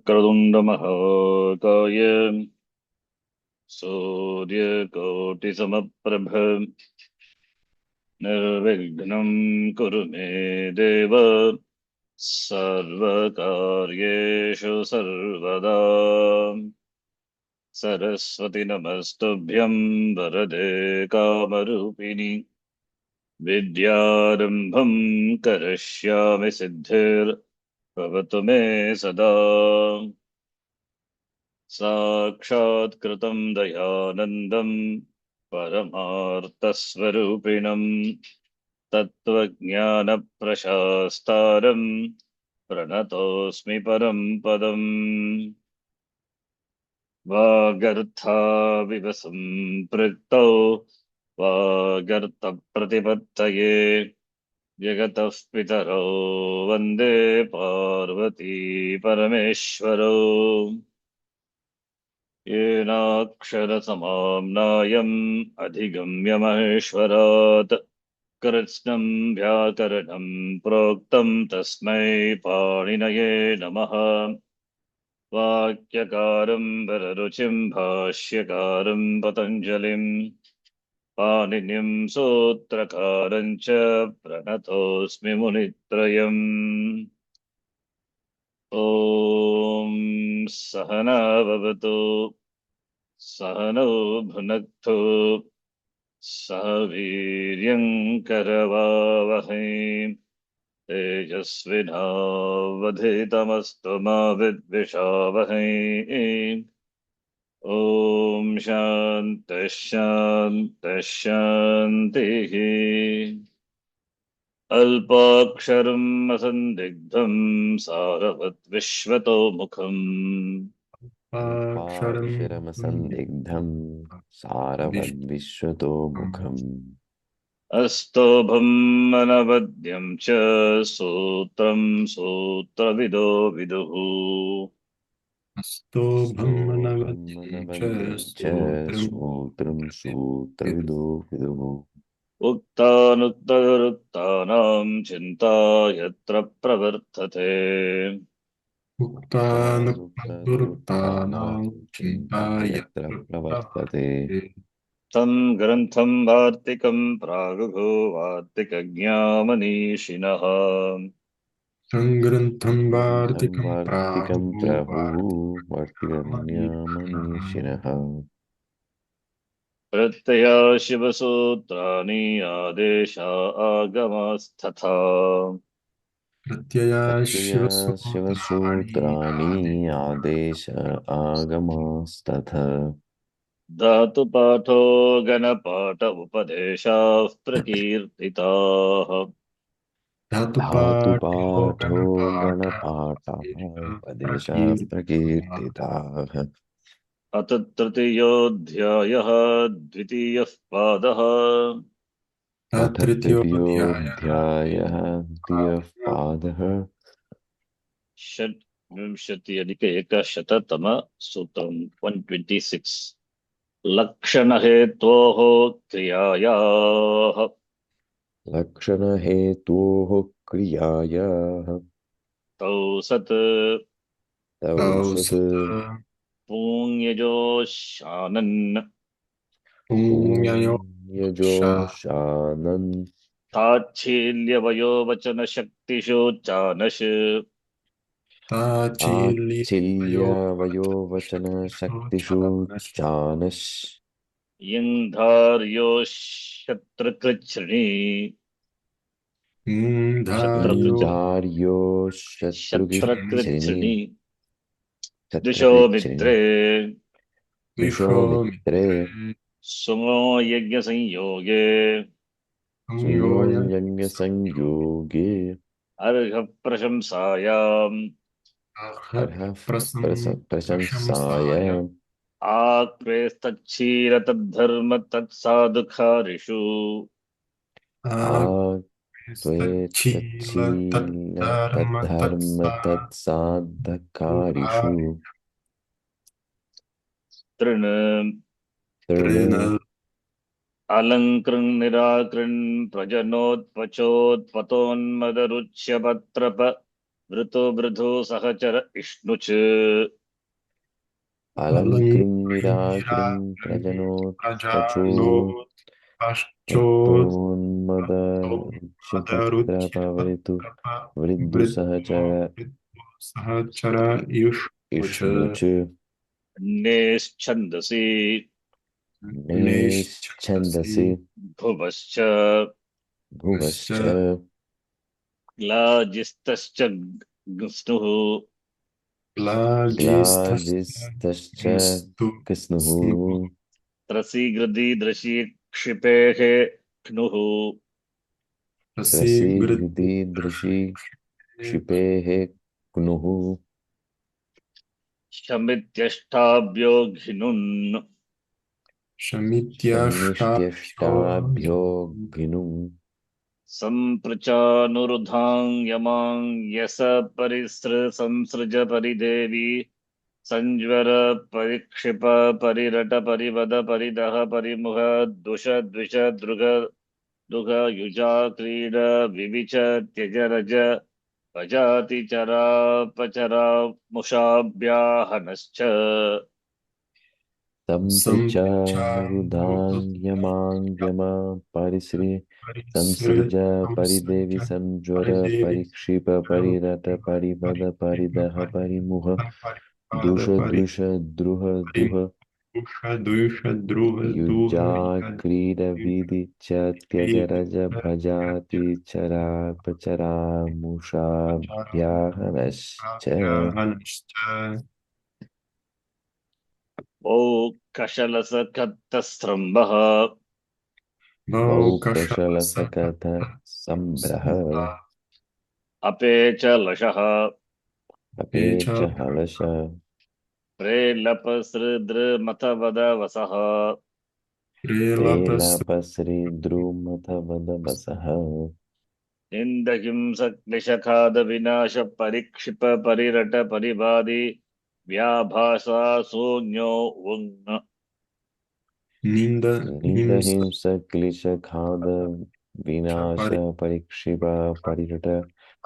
वक्रतुण्डमहाकाय सूर्यकोटिसमप्रभ निर्विघ्नं कुरु मे देव सर्वकार्येषु सर्वदा। सरस्वती नमस्तुभ्यं वरदे कामरूपिणि विद्यारम्भं करिष्यामि सिद्धिर्भवतु मे सदा। साक्षात्कृतं दयानन्दं परमार्थस्वरूपिणं तत्त्वज्ञानप्रशास्तारं प्रणतोऽस्मि परं पदम्। वागर्थाविव सम्पृक्तौ वागर्थप्रतिपत्तये जगतः पितरौ वन्दे पार्वती परमेश्वरौ। येनाक्षरसमाम्नायम् अधिगम्य महेश्वरात् कृत्स्नं व्याकरणं प्रोक्तं तस्मै पाणिनये नमः। वाक्यकारं वररुचिं भाष्यकारं पतञ्जलिं पाणिनिं सूत्रकारं च प्रणतोऽस्मि मुनित्रयम्। ॐ सहना भवतु सहनौ भुनक्तु सह वीर्यं करवावहै तेजस्विनावधीतमस्तु मा विद्विषावहै। ॐ शान्तिः शान्तिः शान्तिः। अल्पाक्षरम् असन्दिग्धं सारवद्विश्वतोमुखम् अक्षरं अल्पाक्षरमसन्दिग्धं सारवद्विश्वतोमुखम् अस्तोभम् अनवद्यं च सूत्रं सूत्रविदो विदुः। स्तोभमनवद्यं च स्तोभमनवद्यं च स्तोत्रम् सूत्रं सूत्रविदो विदुः। उक्तानुक्तरुक्तानां चिन्ता यत्र प्रवर्तते उक्तानुक्तदुरुक्तानां उक्तानुक्तदुरुक्तानां चिन्ता चिन्ता यत्र यत्र प्रवर्तते प्रवर्तते तं ग्रन्थं वार्तिकं प्रागुभो वार्तिकज्ञामनीषिणः। सङ्ग्रन्थं ग्रन्थं वार्तिकं वार्तिकं प्राहुः प्रभुः वार्तिकमनीषिणः वार्तिकन्यामनीषिणः। प्रत्यया शिवसूत्राणि आदेशा आगमस्तथा प्रत्यया प्रत्यया शिवसूत्राणि शिवसूत्राणि आदित्य आदेश आगमास्तथ धातुपाठो गणपाठ उपदेशाः प्रकीर्तिताः। धातुपाठो धातुपाठो गणपाठ गणपाठः उपदेशः प्रकीर्तिताः प्रकीर्तिताः। अथ तृतीयोऽध्यायः द्वितीयः पादः अथ तृतीयोऽध्यायः तृतीयोऽध्यायः द्वितीयः पादः षड्विंशत्यधिक-एकशततमसूत्रम् 126 लक्षणहेतोः क्रियायाः लक्षणहेतोः क्रियायाः तौ सत् तौ तौ सत् सत् पुण्यजोशानन् पुण्यजोषानन् ताच्छील्यवयोवचनशक्तिषु चानश् ताच्छील्यावयोवचनशक्तिषु चानश् यङ्धार्यो शत्रुकृच्छ्रिणी शत्रकृत् ईन्धार्यो शत्रुकृच्छ्रिणी शत्रकृच्छ्रिणी द्विषो शत्रुकृच्छ्रिणी मित्रे द्विषो मित्रे सुमो यज्ञसंयोगे सुयोऽयज्ञसंयोगे अर्हप्रशंसायाम् अर्हः प्रशंसाय आक्वेस्तच्छीरतद्धर्म तत्साधुकारिषु त्वेतच्छील तद्धर्म तत्साधकारिषु तृण तृण अलङ्कृन् निराकृन् प्रजनोत्पचोत्पतोन्मदरुच्यपत्रप वृतो वृधो सहचर इष्णुच अलङ्कृं निराकृं प्रजनोत्कचोत् रक्तोन्मदरुचिप्रभवतु वृद्धुसहचर इष्णुच नेश्छन्दसि नेश्छन्दसि भुवश्च भुवश्च ग्लाजिस्तश्च गृष्णुः ग्लाजिस्तश्च कृस्नुः त्रसीगृधी दृशी क्षिपेः क्नुः रसीगृधी दृशि क्षिपेः क्नुः शमित्यष्टाभ्यो घिनुन् शमित्यष्टाभ्योऽग्निं सम्पृचानुरुधां यमां यस परिसृ संसृज परिदेवी संज्वर परिक्षिप परिरट परिवद परिदह परिमुख दुष द्विष दृग दुघ युजा क्रीड विविच त्यज रज अजाति चरापचरा मुषाभ्याहनश्च सम्पृचानुरुधाङ्यमाङ्यमा परिसृ संसृज परिदेवि संज्वर परिक्षिप परिरट परिवद परिदह परिमुख दुष द्विष द्रुह दुह युजाक्रीडवीदिच्च त्यजरज भजाति चरापचरामुषाभ्याहनश्च ओ कषलसकत्तस्रम्भः मौकशलसकथ सम्भ्रह अपे च लशः अपे च हलश प्रेलपसृद्रमथवदवसः प्रेलापश्रीद्रुमथवदवसः निन्दहिंसक्लिशखाद परीक्षिप परिरट परिवादि व्याभासा सून्यो वुङ् निन्दहिंसक्लिशखाद विनाश परिक्षिप परिहट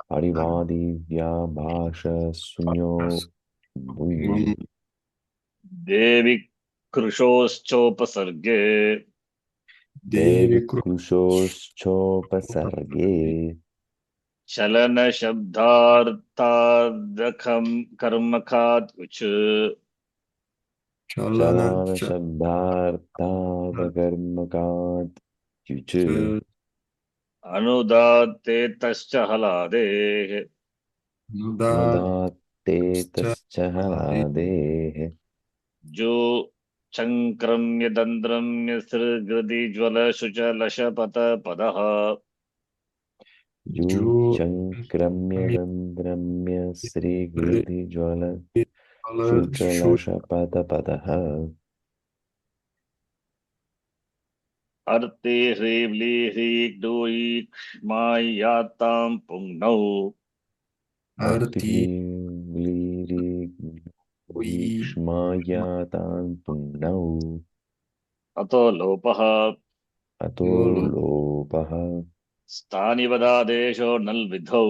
परिवादी व्याभाष शून्यो भुङ् देवि कृशोश्चोपसर्गे देवि कृशोश्चोपसर्गे चलनशब्दार्थादकं कर्मकात् उच् चलानशब्दार्थादकर्मकात् युच् अनुदात्ते तश्च हलादेः अनुदात्ते तश्च हलादेः जो चङ्क्रम्य दन्द्रम्य सृगृदि ज्वल शुचलशपथ पदः युचङ्क्रम्य दन्द्रम्य श्रीगृधिज्वल शुचलशपथपदः अर्ते ह्रीव्ली ह्रीग्डोईक्ष्मायातां पुङ्नौ अर्तिलीरीक्ष्मायातान् पुण्यौ अतो लोपः अतो लोपः स्थानिवदादेशो नल्विधौ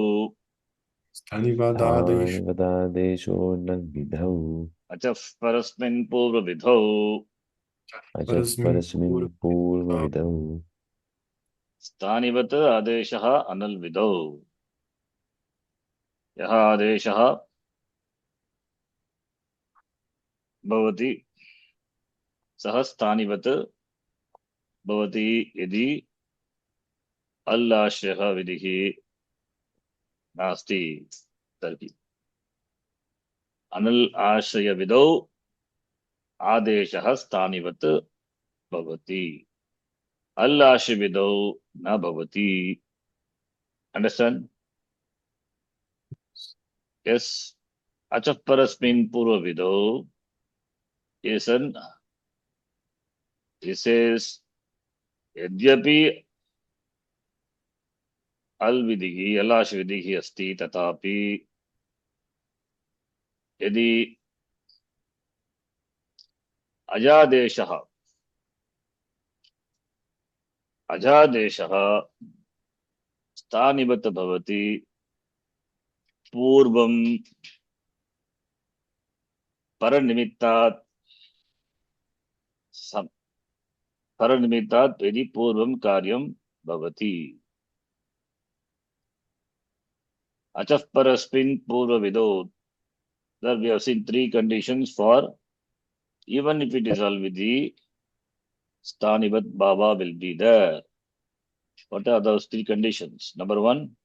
स्थानिवदादेशो न विधौ अचः परस्मिन् पूर्वविधौ अजः परस्मिन् पूर्वविधौ स्थानिवत् आदेशः अनल्विधौ यः आदेशः भवति सः स्थानिवत् भवति यदि अल्लाश्रयः विधिः नास्ति तर्हि अनल् आश्रयविधौ आदेशः स्थानिवत् भवति अल्लाश्रयविधौ न भवति अंडरस्टैंड यस अचः परस्मिन् पूर्वविधौ is an this is यद्यपि अल् विधिः अलाश् विधिः अस्ति तथापि यदि अजादेशः स्थानिवत् भवति पूर्वं परनिमित्तात् परनिमित्तात् यदि पूर्वं कार्यं भवति अचः परस्मिन् पूर्वविदो. There we have seen three conditions for even if it is alvidhi, stanivat bhava will be there. What are those three conditions? Number one,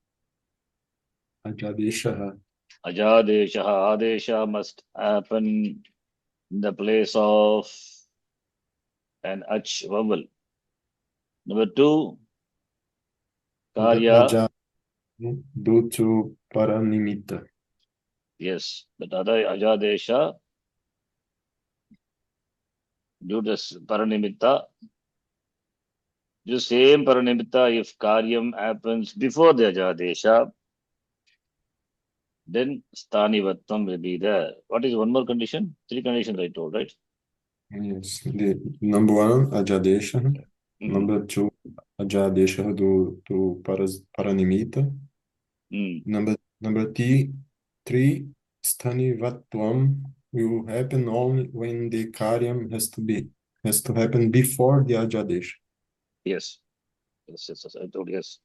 Ajadeshaha. ajadesha. Adesha must happen in the place of an ach vowel. Number two, karya. Aja due to paranimitta. Yes, but other ajadesha due to paranimitta. The same paranimitta, if karyam happens before the ajadesha, then stanivattam will be there. What is one more condition? Three conditions I told, right? Yes. The number one, Ajadeshaha. Mm. Number two, Ajadeshaha due to paranimitta. Mm. Number three, Stanivatvam will happen only when the karyam has to happen before the Ajadesha. Yes. Yes, I told yes.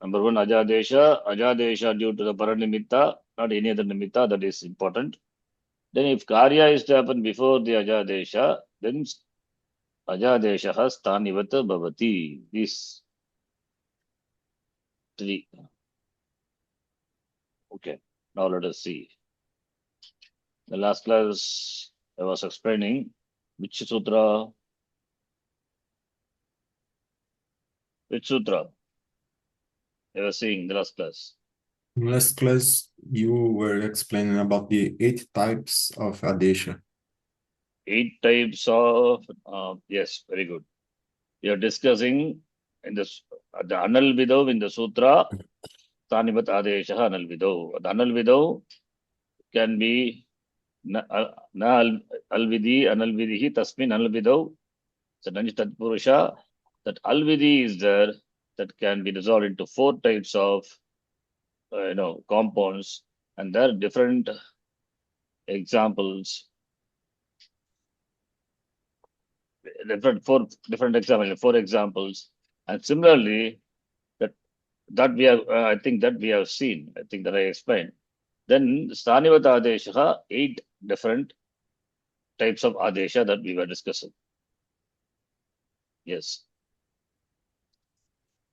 Number one, ajadesha. Ajadesha due to the paranimitta, not any other nimitta, that is important. Then if karya is to happen before the ajadesha, then ajadesha sthanivata bhavati. These three. Okay. Now let us see. The last class I was explaining which sutra. Which sutra? I was seeing the last class. In last class, you were explaining about the 8 types of Adesha. 8 types of, yes, very good. We are discussing in the Analvidau in the Sutra, Stanivat Adesha Analvidau. The Analvidau can be na alvidhi, analvidhi, tasmin analvidau. So Nanji Tatpurusha, that alvidhi is there, that can be resolved into 4 types of compounds, and there are different examples. Four examples, and similarly that we have, I think that we have seen. I think that I explained. Then Sthanivata Adesha, 8 different types of Adesha that we were discussing. Yes.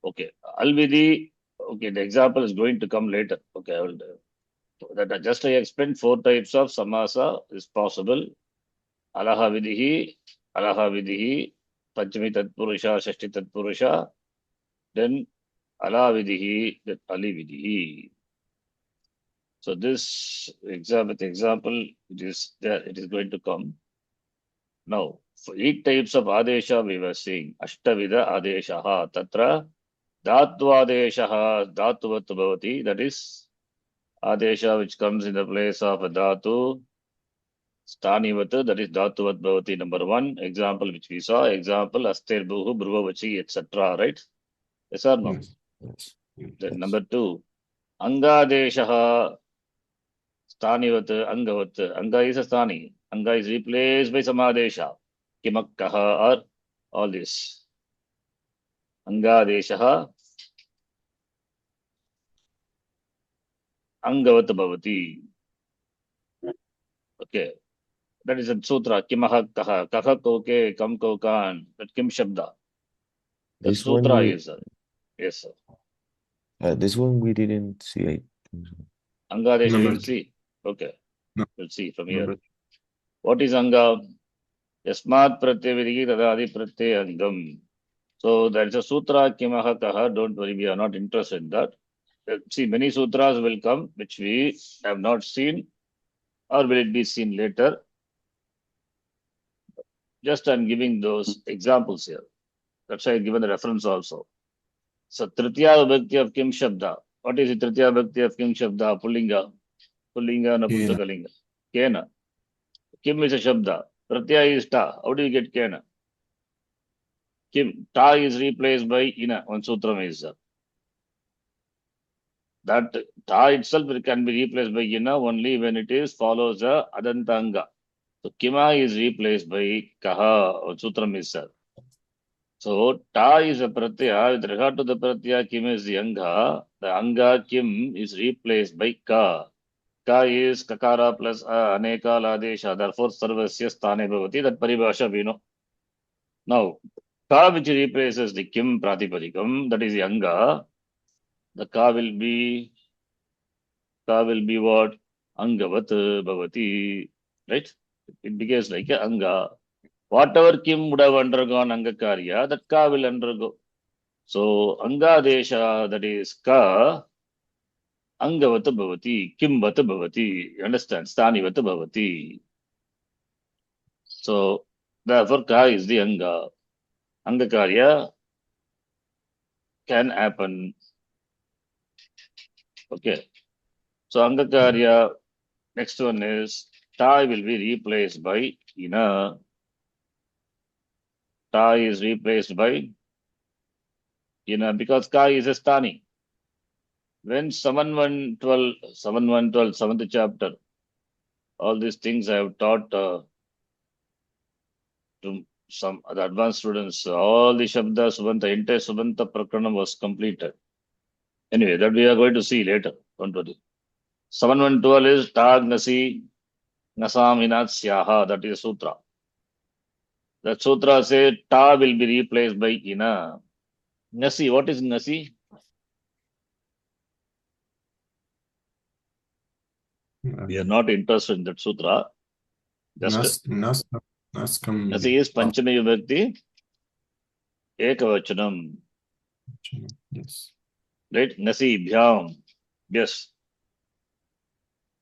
Okay. Alvidhi. Okay, the example is going to come later. Okay, I will. That just I explained 4 types of samasa is possible. Alaha vidhi, Panchami Tatpurusha, Shashti Tatpurusha, then Ala vidhi, that Ali vidhi. So this example, it is there, it is going to come. Now, for 8 types of Adesha we were seeing. Ashtavida Adeshaha, Tatra, Dhatva Dhatuvat Bhavati, that is Adesha which comes in the place of a Dhatu, Stanivat, that is Dhatuvat Bhavati, number 1. Example which we saw, example Aster Bhuhu, Bruvavachi, etc. Right? Yes or no? Yes. Then number 2, Angadeshaha, Stanivat, Angavat. Anga is a Stani. Anga is replaced by Samadesha. Kimakkaha or all this. Angadeshaha, Angavat Bhavati. Okay. That is a sutra. Kimaha kaha. Kaha koke, kam kokan. That kim shabda. That This one sutra we is. Yes, sir. this one we didn't see. I think so. Angadesha, you Number will see. Okay. No. We'll see from here. Number What is Anga? Yasmat pratyavidhi tadadi pratyangam. So there is a sutra, kimaha kaha. Don't worry, we are not interested in that. See, many sutras will come which we have not seen, or will it be seen later. Just I'm giving those examples here. That's why I've given the reference also. So Tritiya Vibhakti of Kim Shabda. What is the Tritiya Vibhakti of Kim Shabda? Pullinga. Pullinga Kena. Napunsakalinga. Kena. Kim is a Shabda. Pratyaya is Ta. How do you get Kena? Kim. Ta is replaced by Ina. One sutram is. that ta itself can be replaced by ina only when it is follows the adantanga. So kima is replaced by kaha or sutram is sir. So ta is a pratyaya. With regard to the pratyaya, kim is the anga. The anga kim is replaced by ka. Ka is kakara plus aneka ladesha. Therefore, sarvasya sthane bhavati. That paribhasha we know. Now, ka which replaces the kim pratipadikam, that is the anga. The ka will be what? Angavat bhavati. Right? It becomes like a anga. Whatever kim would have undergone angakarya, that ka will undergo. So, Angadesha, that is ka, Angavata bhavati, Kimvata bhavati. You understand? Sthanivata bhavati. So, therefore, ka is the Anga. Angakarya can happen. Okay. So, Angakarya, next one is ta will be replaced by ina. Ta is replaced by ina because ka is a sthani. When 7.1.12, 7th chapter, all these things I have taught to some other advanced students, all the Shabda Subanta, entire Subanta Prakranam was completed. Anyway, that we are going to see later. Don't worry. 7.1.12 is Tag Nasi Nasam Inat Syaha, that is Sutra. That Sutra says Ta will be replaced by Ina. Nasi, what is Nasi? We are not interested in that Sutra. Just Naskam. Nasi is Panchami Vibhakti Ekavachanam. Yes. Right? Nasi Bhyam. Yes.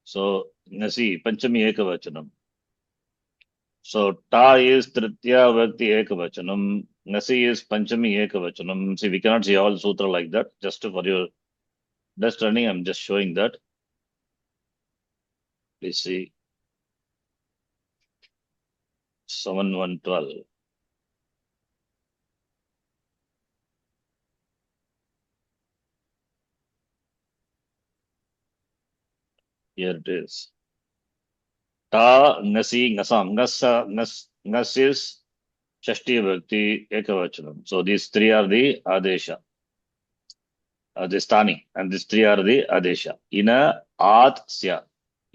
So Nasi Panchami Ekavachanam. So ta is Tritya Vakti Ekavachanam. Nasi is Panchami Ekavachanam. See, we cannot see all sutra like that. Just for your understanding, I'm just showing that. Please see. 7.1.12. Here it is. Ta Nasi Ngasam. Ngas is Shashti Vakti Ekavachanam. So these three are the Adesha. The Stani. And these three are the Adesha. Ina At Sya.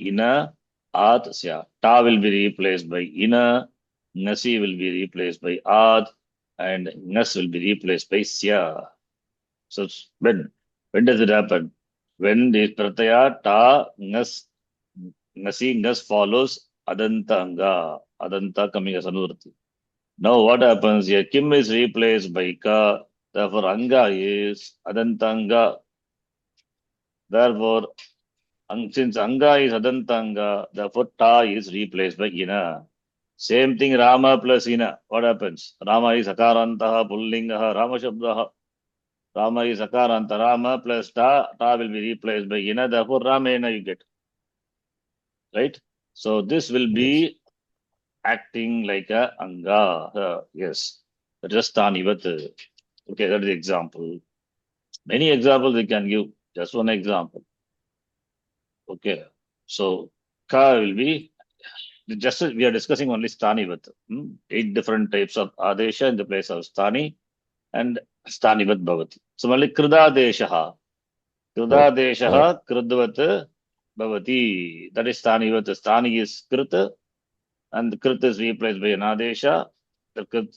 Ina At Sya. Ta will be replaced by Ina. Nasi will be replaced by Ad. And Nas will be replaced by Sya. So when does it happen? When the Pratyaya Ta Nas Nasi Nas follows Adanta Anga. Adanta coming as Anurti. Now what happens here? Kim is replaced by Ka. Therefore Anga is Adantanga. Therefore, since Anga is Adantanga, therefore Ta is replaced by Ina. Same thing Rama plus Ina. What happens? Rama is Akarantaha, Pullingaha, Rama Shabdaha. Rama is Akaranta. Rama plus Ta. Ta will be replaced by Ina. Therefore Ramena you get. Right? So this will be acting like a Anga. Yes. Just Tanivat. Okay, that is the example. Many examples we can give. Just one example. Okay. So Ka will be just we are discussing only Stani with 8 different types of Adesha in the place of Stani and Stani with Bhavati. Similarly, Kridadeshaha. Kridadeshaha Kridvat Bhavati. That is Stani with Stani is Krit and the Krit is replaced by an Adesha. The Krit,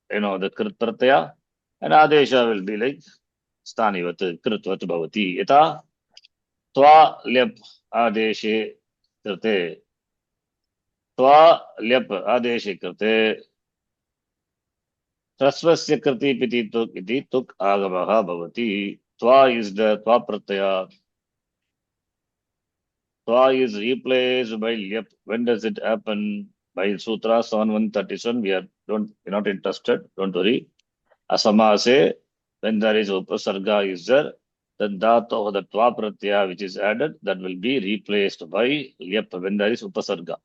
the Krit Pratyaya and Adesha will be like Stani with Kritvat Bhavati. Ita Twa Lyap Adeshe Krite. Twa Lyap Adeshe Krite. Trasvasya kriti piti tuk iti tuk agamaha bhavati. Twa is the twa pratyaya. Twa is replaced by lyap. When does it happen? By Sutra 7137. We're not interested. Don't worry. Asamase, when there is upasarga is there, then that of the twa pratyaya which is added, that will be replaced by lyap when there is upasarga.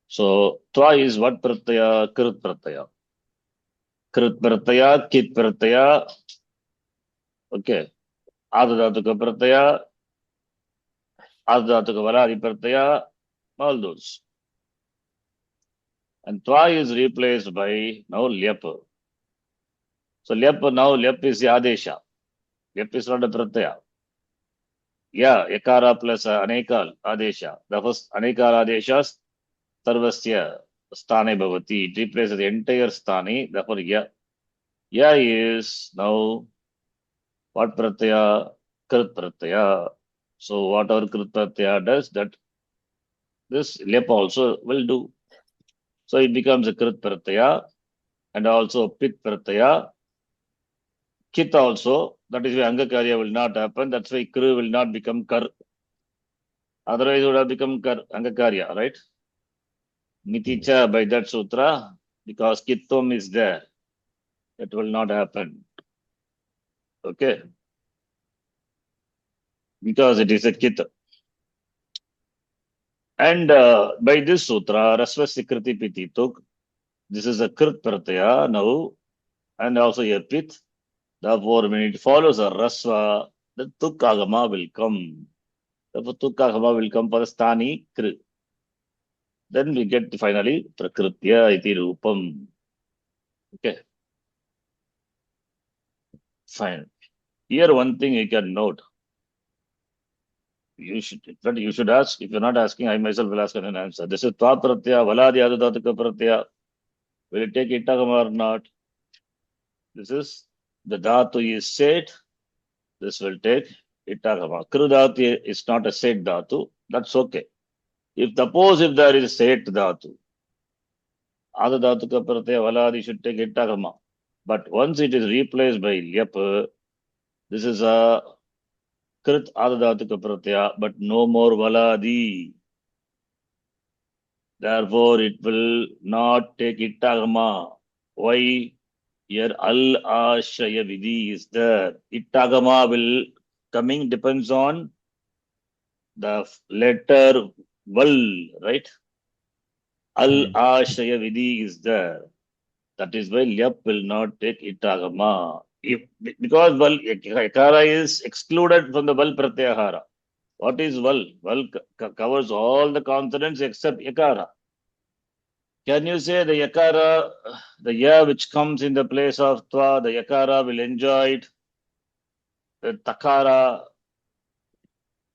So twa is what pratyaya? Krit pratyaya. Krit pratyaya, kit pratyaya. Okay. Adadatuka pratyaya, Adadatuka valadi pratyaya, all those. And twa is replaced by now lyap. So lyap is the adesha. Lyap is not a pratyaya. Yeah, yakara plus anekal adesha. The first anekal adeshas sarvasya stane bhavati. It replaces the entire stani. Therefore, ya. Ya is now what pratyaya? Krit pratyaya. So whatever krit pratyaya does, that this lyap also will do. So it becomes a krit pratyaya and also pit pratyaya. Kit also, that is why Angakarya will not happen. That's why Kru will not become Kar. Otherwise, it would have become Kar, Angakarya, right? Miticha by that sutra, because Kittom is there. That will not happen. Okay? Because it is a Kit. And by this sutra, Rasvasikriti Piti Tuk, this is a Krit Pratyaya now, and also a Pit. Therefore, when it follows a Rasva, the Tukagama will come. Therefore, Tukagama will come for the Stani Krit. Then we get finally Prakritya iti Rupam. Okay, fine. Here one thing you can note. You should ask. If you're not asking, I myself will ask an answer. This is Tva Pratyaya, Valadi Adadatuka Pratyaya. Will it take Itagama or not? This is the Dhatu is said. This will take Itagama. Kru Dhatu is not a said Dhatu. That's okay. If there is said Dhatu, Adadatuka Pratyaya, Valadi should take Itagama. But once it is replaced by Lyap, this is a Krit Adadatuka Pratyaya, but no more Valadi. Therefore, it will not take Ittagama. Why? Here Al Ashraya Vidhi is there. Ittagama will coming depends on the letter Val, right? Al Ashraya Vidhi is there. That is why Lyap will not take Ittagama. Because Val Ekara is excluded from the Val Pratyahara. What is Val? Val covers all the consonants except Yakara. Can you say the Yakara, the Ya which comes in the place of Twa, the Yakara will enjoy it? The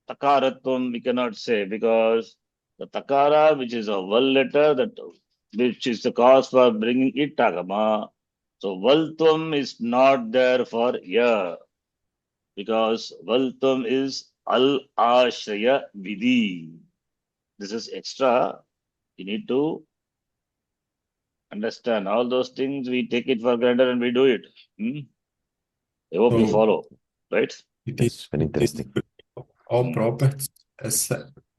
Takaratvam we cannot say because the Takara, which is a Val letter, which is the cause for bringing Ittagama. So Valtvam is not there for Ya because Valtvam is Al Ashraya Vidhi. This is extra. You need to understand all those things. We take it for granted and we do it. I hope you So follow, right? it That's very interesting. all properties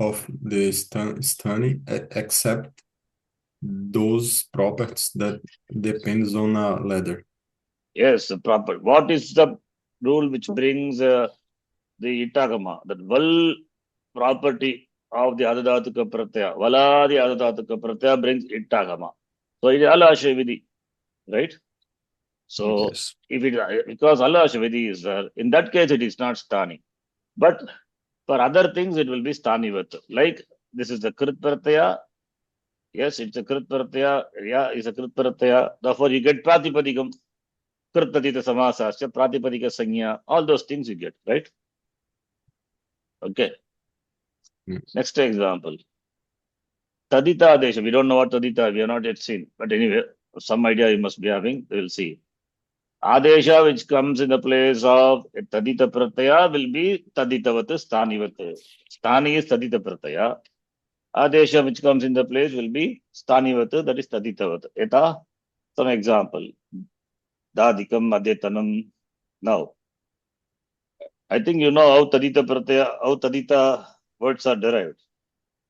of the stani except those properties that depends on a letter. Yes, the proper. What is the rule which brings the Itagama? That Val property of the Adadatuka Pratyaya. Vala the Adadatuka Pratyaya brings Itagama. So it is Allah Vidhi, right? So Yes. if it because Allah Vidhi is there, in that case it is not Stani. But for other things it will be Stani with. Like this is the Krit Pratyaya. Yes, it's a Krit Pratyaya. Yeah, it's a Krit Pratyaya. Therefore you get Pratipadikam. Krittatita Samasasya, Pratipadika Sanya, all those things you get, right? Okay. Yes. Next example. Tadita Adesha. We don't know what Tadita, we have not yet seen. But anyway, some idea you must be having, we will see. Adesha which comes in the place of Tadita Pratyaya will be Taditavat Stanivat. Stani is Tadita Pratyaya. Adesha which comes in the place will be Stanivat, that is Taditavat. Eta, some example. Dadikam Adetanam. Now, I think you know how Tadita Pratyaya, how Tadita words are derived.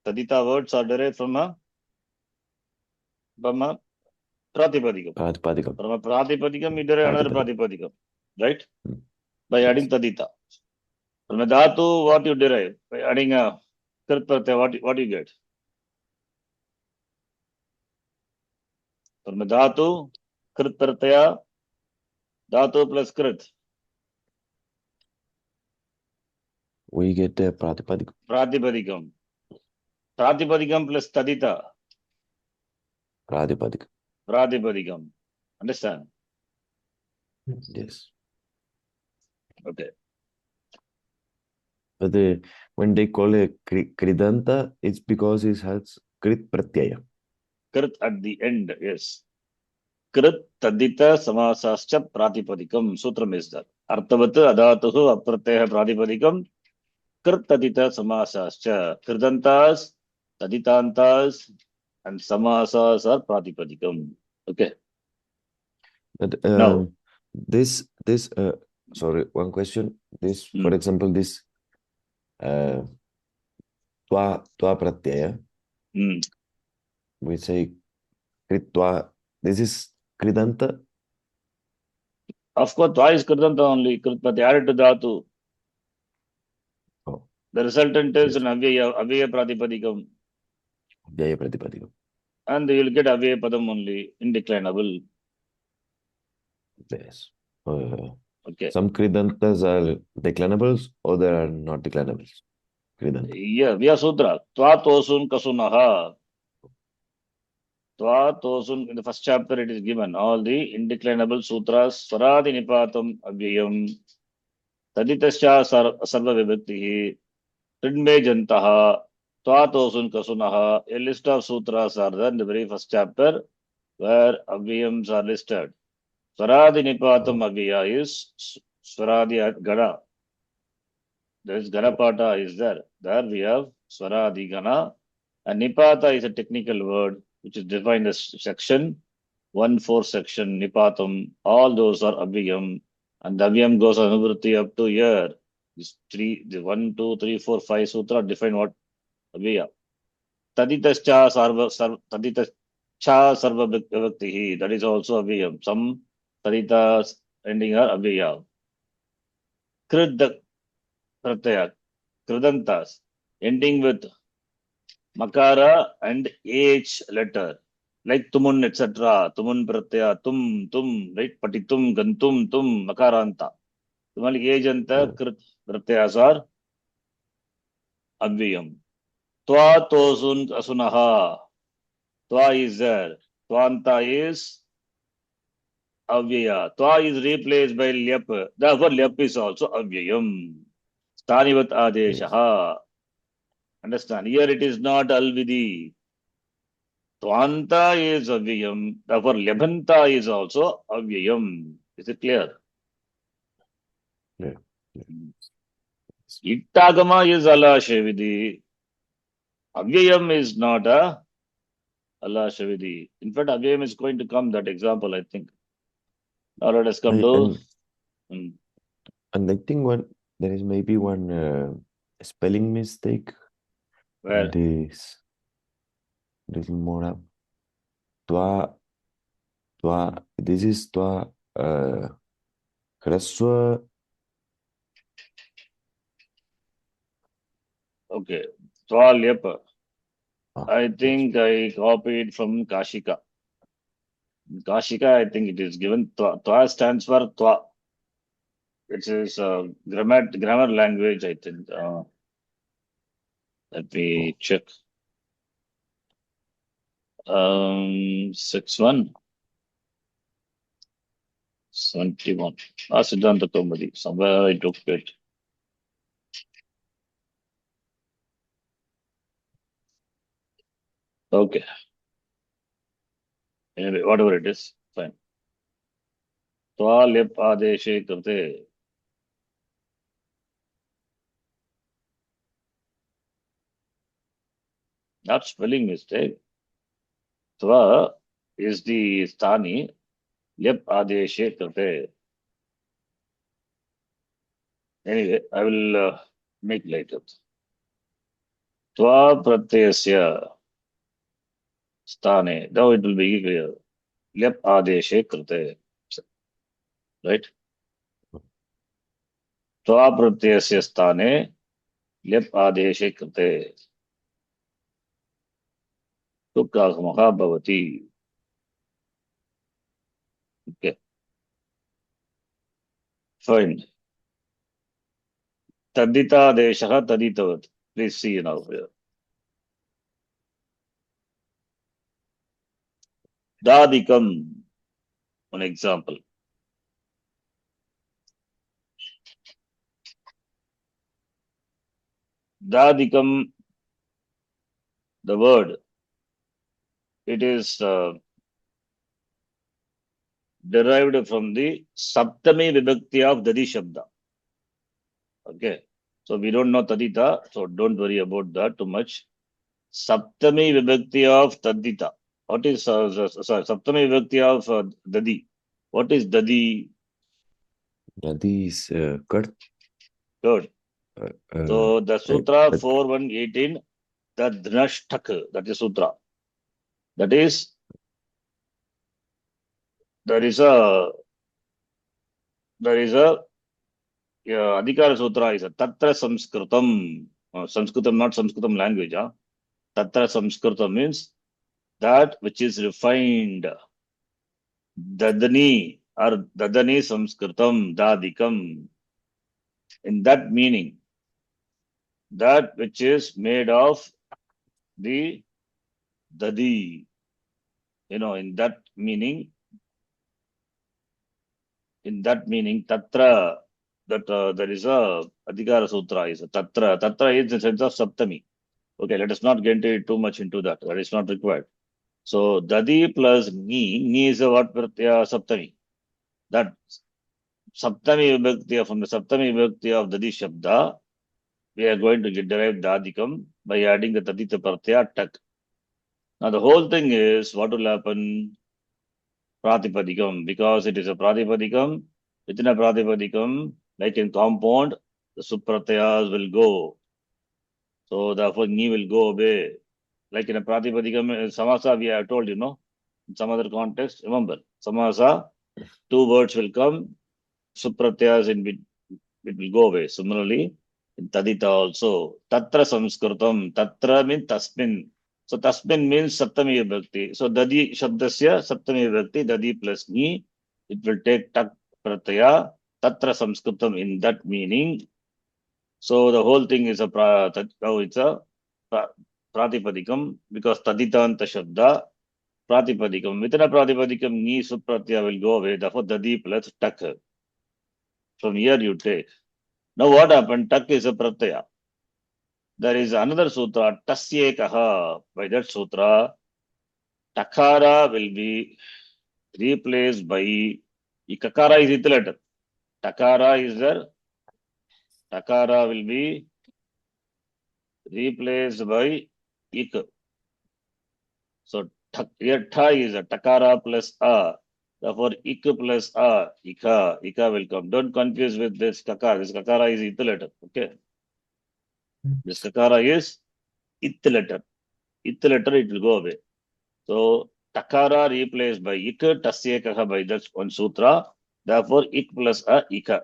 Tadita words are derived from a Pratipadikam. Pratipadikam. From a Pratipadikam, you derive another Pratipadikam, right? By adding Tadita. From a Dhatu, what you derive? By adding a Krit Pratyaya, what you get? From a Dhatu, Krit Pratyaya, Dhatu plus Krit. We get a Pratipadikam. Pratipadikam. Pratipadikam plus Tadita. Pratipadikam. Pratipadikam. Understand? Yes. Okay. But when they call it Kridanta, it's because it has Krit Pratyaya. Krit at the end, yes. Krit Tadita Samasascha Pratipadikam. Sutram is that. Arthavat Adatuhu Apratyaya Pratipadikam. Krit Tadita Samasascha. Kridantas, Taditantas, and Samasas are Pratipadikam. Okay. But Now, this sorry, one question. This, for example, this Twa Pratyaya, we say Kritva. This is Kridanta. of course, Twa is Kridanta only. Krit, but added to Dhatu. Oh, The resultant is yes. an Avyaya Pratipadikam. Avyaya Pratipadikam. And you will get Avyaya Padam only, indeclinable. Yes. Okay. Some Kridantas are declinables, other are not declinables. Kridanta. Yeah, Vya Sutra. Twa Tosun Kasunaha. Twa Tosun, in the first chapter it is given. All the indeclinable sutras, Swaradi Nipatam Avyayam, Taditascha Sarva Vibhaktihi, Tridme Jantaha, Twa Tosun Kasunaha. A list of sutras are there in the very first chapter where Avyayams are listed. Swaradi Nipatam Avyaya is Swaradi Gana. There is Ganapata is there. There we have Swaradi Gana. And Nipata is a technical word which is defined as section 1-4 section Nipatam. All those are Abhyam. And the Abhyam goes on Anuvritti up to here. The 1, 2, 3, 4, 5 sutra define what Abhyaya. Taditascha sarva vibhaktihi. That is also Abhyam. Some Taditas ending are Abhyaya. Krid Pratyaya. Kridantas ending with Makara and H letter, like Tumun, etc. Tumun Pratyaya, Tum, right? Patitum, Gantum, Tum, Makaranta. Tumali Ejanta, Krit Pratyas are Abhyam. Twa Tosun Asunaha. Twa is there. Twanta is Avyaya. Twa is replaced by Lyap. Therefore, Lyap is also Avyayam. Stanivat Yes. Adeshaha. Understand? Here it is not Alvidi. Twanta is Avyayam, therefore Lebhanta is also Avyayam. Is it clear? Yeah. Ittagama is Alashavidi. Avyayam is not a Alashavidi. In fact, Avyayam is going to come, that example, I think. Now let us come to. And I think there is maybe one spelling mistake Where? in this little more up. This is Twa Hraswa. Okay. Twalyapa. I Yes. think I copied from Kashika. In Kashika, I think it is given. Twa stands for Twa. It is grammar language, I think. Let me check. 6-1. 71. Siddhanta Kaumudi. Somewhere I took it. Okay. Anyway, whatever it is, fine. Twa lip adeshe krite. Not spelling mistake. Twa is the sthani. Lip adeshe krite. Anyway, I will make later. Twa pratyasya sthane. Now it will be clear. Lip adeshe krite. Right? Twa pratyasya sthane. Lip adeshe krite. Tukkahamah bhavati. Okay. Fine. Tadita deshaha taditavat. Please see now here. Dadikam, one example. Dadikam, the word, it is derived from the Saptami Vibhakti of Dadi Shabda. Okay. So we don't know Tadita, so don't worry about that too much. Saptami Vibhakti of Tadita. What is, sorry, Saptami Vibhakti of Dadi? What is Dadi? Dadi is curd. Good. So the Sutra but 4.1.18, the Dhnashtak, that is Sutra. That is, there is a Adhikara Sutra is a Tatra Samskritam. Sanskritam, not Sanskritam language. Tatra Samskrita means that which is refined. Dadani or Dadani Samskritam, Dadikam. In that meaning, that which is made of the Dadi. In that meaning, Tatra, that there is a Adhikara Sutra is a Tatra. Tatra is the sense of Saptami. Okay, let us not get into too much into that. That is not required. So Dadi plus Ni is a what pratyaya Saptami. That Saptami Vibhakti, from the Saptami Vibhakti of Dadi Shabda, we are going to get derived Dadikam by adding the Tadita pratyaya Tak. Now the whole thing is what will happen? Pratipadikam, because it is a Pratipadikam. Within a Pratipadikam, like in compound, the Supratyas will go. So therefore, Ni will go away. Like in a Pratipadikam, Samasa, we have told, in some other context. Remember, Samasa, two words will come, Supratyas it will go away. Similarly, in Tadita also, Tatra Samskritam, Tatra means Tasmin. So Tasmin means Saptami Vibhakti. So Dadi Shabdasya, Saptami Vibhakti, Dadi plus Ni, it will take Tak Pratyaya, Tatra Samskritam in that meaning. So the whole thing is it's a Pratipadikam, because Taditanta Shabda, Pratipadikam. Within a Pratipadikam, Ni Supratya will go away, therefore Dadi plus Tak. From here you take. Now what happened? Tak is a pratyaya. There is another sutra, Tasyekaha. By that sutra, Takara will be replaced by Ikakara is the letter. Takara is there. Takara will be replaced by Ik. So here Tha is a Takara plus A. Therefore, Ik plus A, Ika. Ika will come. Don't confuse with this Kakara. This Kakara is it letter. Okay. This Kakara is it letter. It letter, it will go away. So Takara replaced by Ik, Tasyekaha by that one sutra. Therefore, Ik plus A, Ika.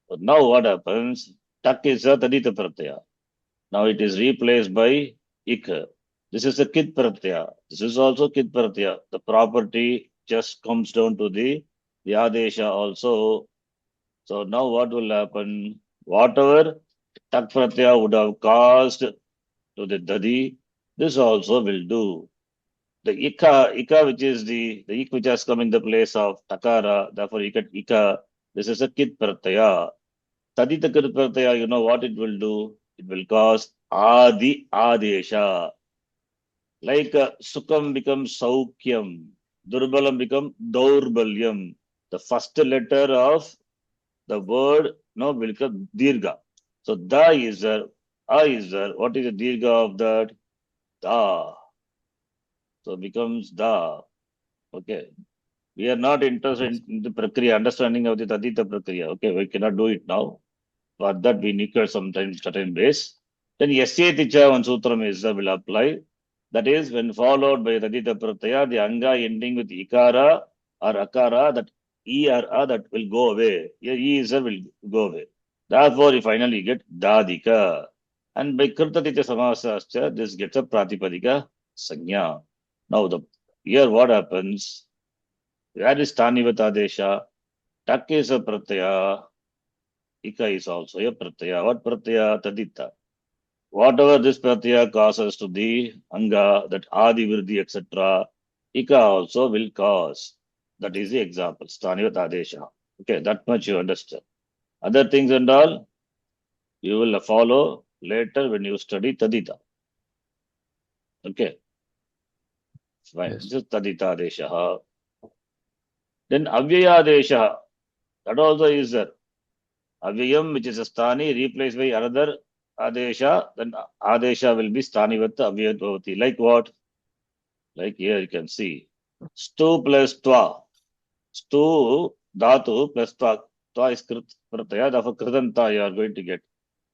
So now what happens? Tak is a Tadita Pratyaya. Now it is replaced by Ik. This is a Kit Pratyaya. This is also Kit Pratyaya. The property just comes down to the Adesha also. So now what will happen? Whatever Tak Pratyaya would have caused to the Dadi, this also will do. The Ika which is the Ik which has come in the place of Takara, therefore Ika, this is a Kit Pratyaya. Tadita Kit Pratyaya, you know what it will do? It will cause Adi Adesha. Like Sukham becomes Saukyam, Durbalam becomes Daurbalyam. The first letter of the word will become Dirga. So Da is there, A is there. What is the Dirga of that? Da. So becomes Da. Okay. We are not interested in the Prakriya, understanding of the Tadita Prakriya. Okay, we cannot do it now. For that we need sometimes certain ways. Then Yasya Ticha one sutram is will apply. That is when followed by Tadita Pratyaya, the Anga ending with Ikara or Akara, that E or A that will go away. Here E is will go away. Therefore, you finally get Dadika. And by Kirtatitya Samasascha, this gets a Pratipadika Sanya. Now here what happens? Where is Tanivata Desha? Tak is a Pratyaya. Ika is also a pratyaya. What pratyaya? Tadita. Whatever this pratyaya causes to the anga, that adi, vriddhi, etc., ika also will cause. That is the example. Stanivat adesha. Okay, that much you understand. Other things and all, you will follow later when you study tadita. Okay, fine. Yes. This is tadita adesha. Then avyaya adesha. That also is there. Avyayam, which is a stani, replaced by another adesha, then adesha will be stanivat avyayat bhavati. Like what? Like here you can see. Stu plus twa. Stu, dhatu plus twa. Twa is krit, pratyaya, therefore kritanta you are going to get.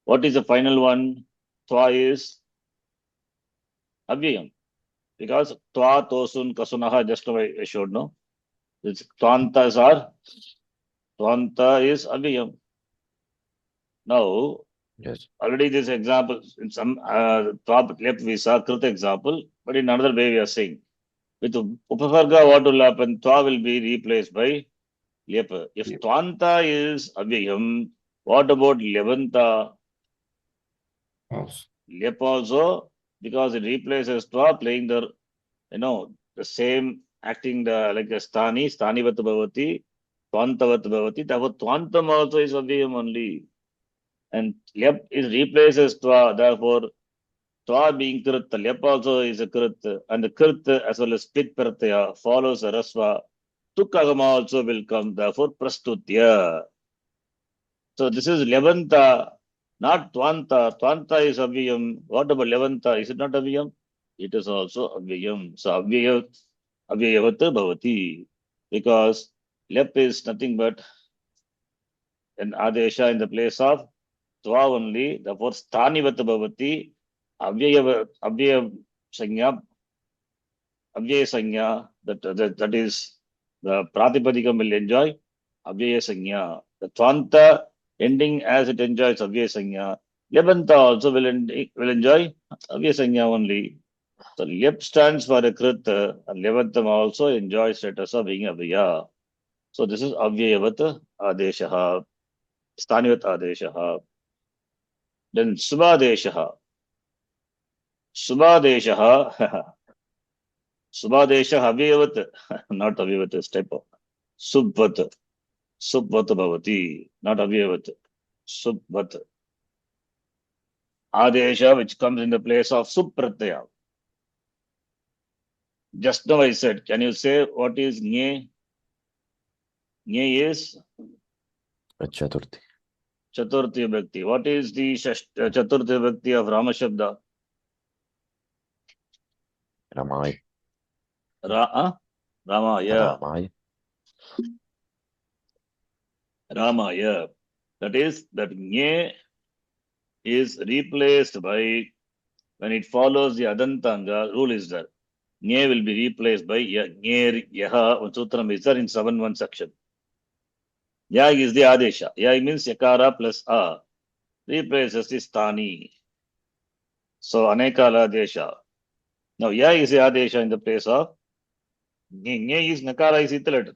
What is the final one? Twa is avyayam. Because twa, tosun, kasunaha, just now I showed, no? This twantas are, twanta is avyayam. Now, Yes. already this example, in some top left we saw Krita example, but in another way we are saying. With Upavarga, what will happen? Twa will be replaced by Lepa. If Yep. Twanta is Avyayam, what about Levanta? Also. Lep also, because it replaces Twa, playing the, the same, acting like a Stani Vattabhavati, Twanta Vattabhavati. Therefore, Twantam also is Avyayam only. And Lep is replaces Twa, therefore, Twa being Krit, Lep also is a Krit, and the Krit as well as Spit Pratyaya follows a Rasva. Tukagama also will come, therefore Prastutya. So this is Levanta, not Twanta. Twanta is Avyayam. What about Levanta? Is it not Avyayam? It is also Avyayam. So Avyayavat Bhavati. Because Lep is nothing but an Adesha in the place of Twa only. Therefore Stanivat Bhavati. Avyaya Sanya, Avyaya Sanya, that is the Pratipadikam will enjoy Avyaya Sanya. The Twanta ending as it enjoys Avyaya Sanya. Lebanta also will enjoy Avyaya Sanya only. So Lep stands for a Krit, and Levantam also enjoys status of being Avyaya. So this is Avyayavat Adeshaha, Stanivat Adeshaha. Then Subhadeshaha. Subhadeshaha. Subhadesha Avyavat, not Avyavat, is typo. Subvat. Subvat Bhavati, not Avyavat. Subvat. Adesha, which comes in the place of Supratyaya. Just now I said, can you say what is Nye? Nye is Chaturthi. Chaturthi Bhakti. What is the Chaturthi Bhakti of Rama Shabda? Ramaya. Ramaya. Ramaya. Ramaya. That is, that Nye is replaced by, when it follows the Adantanga, rule is there. Nye will be replaced by Nye, Yaha, one sutram is there in 7.1 section. Ya is the Adesha. Ya means Yakara plus A. Replaces the Stani. So Anekala Adesha. Now Ya is the Adesha in the place of Nye is Nakara is Italet.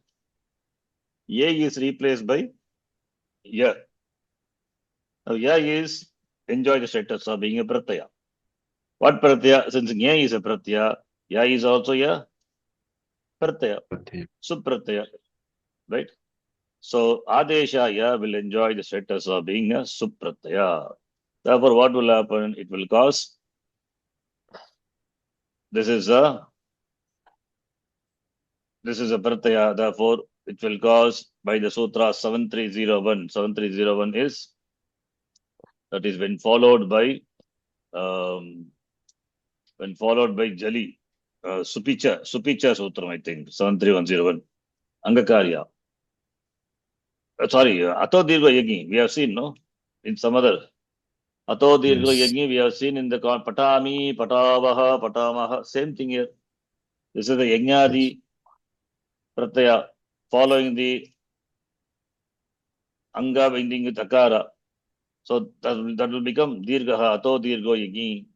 Ye is replaced by Ya. Now Ya is enjoy the status of being a Pratyaya. What Pratyaya? Since Nye is a Pratyaya, Ya is also a Pratyaya. Supratyaya. Right? So Adesha Ya will enjoy the status of being a Supratyaya. Therefore, what will happen? It will cause, this is a Pratyaya. Therefore, it will cause by the Sutra 7301. 7301 is, that is when followed by Jali. Supicha Sutram, I think. 73101. Angakarya. Sorry, Ato Dirga Yagi. We have seen, no? In some other. Ato Dirga Yes. Yagi, we have seen in the Patami, Patavaha, Patamaha. Same thing here. This is the Yes. Yajnadi Pratyaya following the Anga binding with Akara. So that will become Dirgaha, Ato Dirgo Yagi.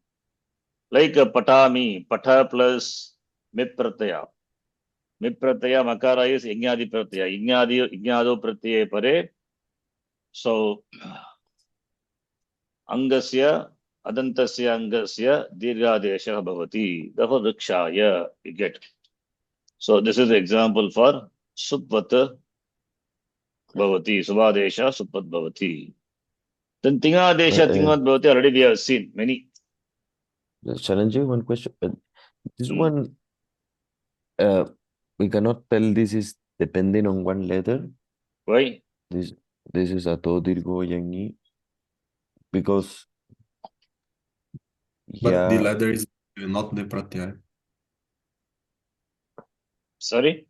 Like Patami, Pata plus Mip Pratyaya. Mip Pratyaya Makara is Yajnadi Pratyaya. Yajnado Pratyaya Pare So, angasya, adantasya angasya, dirghadesha bhavati. Therefore, rikshaya, you get. So, this is the example for supvat bhavati, subhadesha, supat bhavati. Then tingadesha, tingvat bhavati, already we have seen many. Charanjit, one question. This Hmm. one, we cannot tell this is depending on one letter. Why? This is ato dirgo yangi because But the yeah, letter is not the pratyaya. Sorry?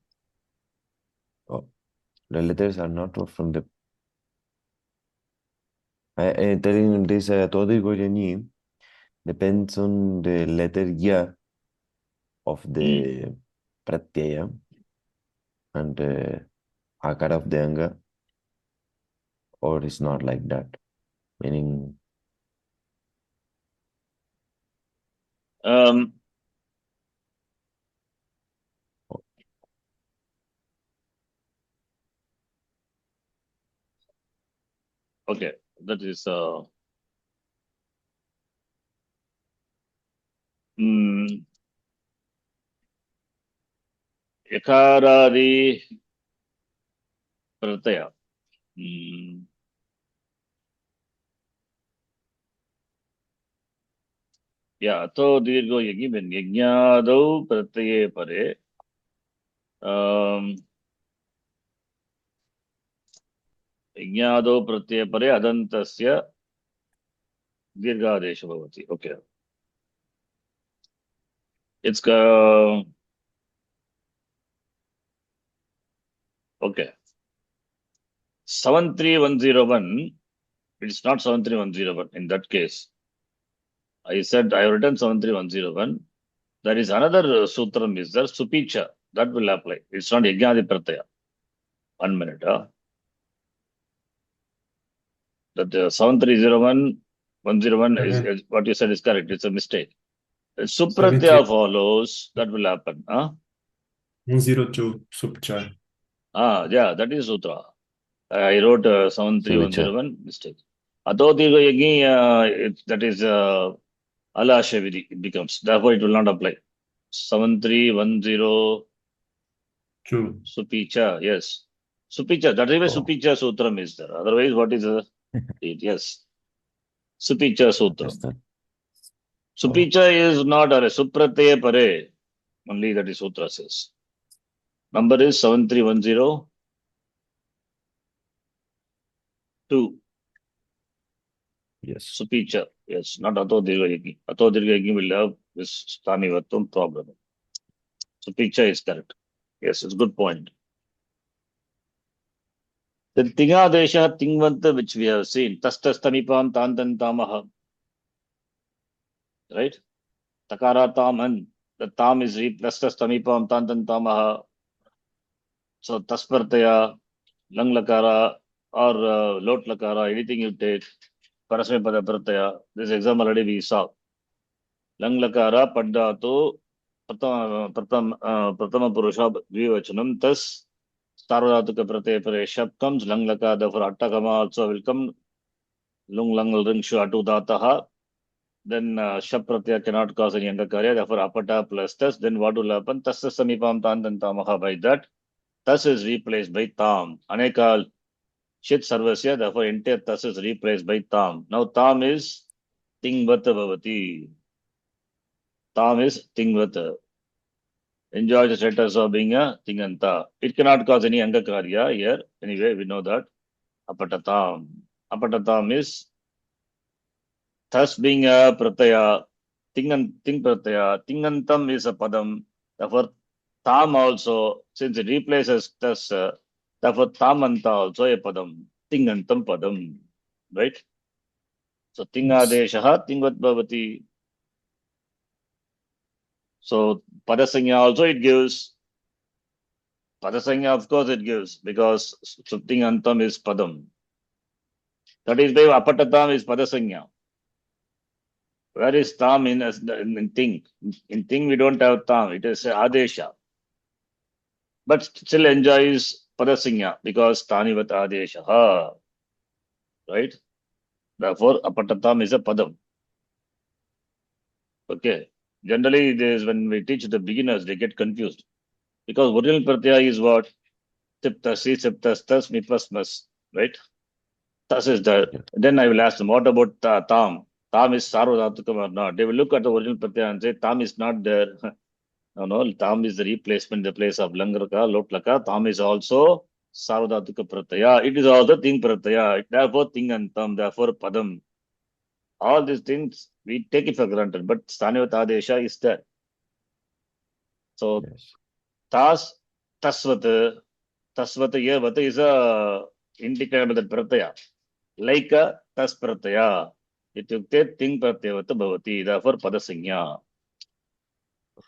oh, the letters are not from the. I telling this ato dirgo yangi depends on the letter ya of the pratyaya and akara of the anga, or it's not like that. Meaning, Um, okay, that is yakaradi pratyaya. Yeah, ato dirgo yagi when yajnadau pratyaye pare. Yajnadau pratyaye pare adantasya dirghadesha bhavati. Okay. It's okay. 73101. It's not 73101 in that case. I said I have written 73101. There is another sutram is there, supicha. That will apply. It's not yajnadi pratyaya. 1 minute. That 7301101 is what you said is correct. It's a mistake. Supratyaya follows, that will happen. 102 subchai. Yeah, that is sutra. I wrote Suvicha. 73101 mistake. Ato dirgha yagi, that is alasha vidhi, it becomes. Therefore, it will not apply. 7310 Two. supicha, yes. Supicha, that is why Oh, supicha sutram is there. Otherwise, what is it? Yes. Supicha sutram. understand. Supicha is not a supratyaya pare. Only that is sutra says. Number is 73102. Yes. Supicha. Yes, not Ato Dirghayagi. Ato Dirghayagi will have this Stanivatvam problem. Supicha is correct. Yes, it's a good point. The Tingadesha, Tingvanta, which we have seen, Tastastamipam Tantantamaha. Right? Takara Taman. The Tam is Tastastamipam Tantantamaha. So Taspartaya, Lang Lakara, or Lot Lakara, anything you take. Parasme Pada Pratyaya. This example already we saw. Lang Lakara Paddato Pratama Purusha Dvivachanam. Thus, Sarvadhatuka Pratyaya Pare Shab comes. Lang Lakara, therefore Attakama also will come. Lung Lang Ring Shu Atu Dataha. Then Shab Pratyaya cannot cause any Angakarya. Therefore, Apata plus Thus. Then what will happen? Tassa Samipam Tantantamaha by that. Thus is replaced by Tam. Anekal Shit Sarvasya. Therefore, entire Thus is replaced by Tam. Now, Tam is Tingvata Bhavati. Tam is Tingvata. Enjoys the status of being a Tinganta. It cannot cause any Angakarya here. Anyway, we know that. Apatatam. Apatatam is thus being a Pratyaya. Ting Pratyaya. Tingantam is a Padam. Therefore, Tam also, since it replaces thus, therefore, Tamanta also a Padam. Tingantam Padam. Right? So, Tingadeshaha Tingvat Bhavati. So, Padasanya also it gives. Padasanya, of course, it gives because Sutting Antam is Padam. That is why Apatatam is Padasanya. Where is Tam in Ting? In Ting, we don't have Tam. It is Adesha. But still enjoys Padasanya because Tanivat Adesha. right? Therefore, apatatam is a padam. Okay. Generally, this when we teach the beginners, they get confused because original pratyaya is what? Tiptasi, tiptastas, mipasmas, right? Tas is there. Yeah. Then I will ask them, what about tam? Tam is sarvadhatukam or not? They will look at the original pratyaya and say, tam is not there. No, tam is the replacement in the place of langraka, lotlaka. Tam is also sarvadhatuka pratyaya. It is also ting pratyaya. Therefore, ting and tam, therefore, padam. All these things, we take it for granted. But Stanivat Adesha is there. So, Yes. tas, tasvat, tasvat, yevat is a indicator of the pratyaya. Like a tas pratyaya. Ityukte ting pratyavat bhavati. Therefore, padasanya.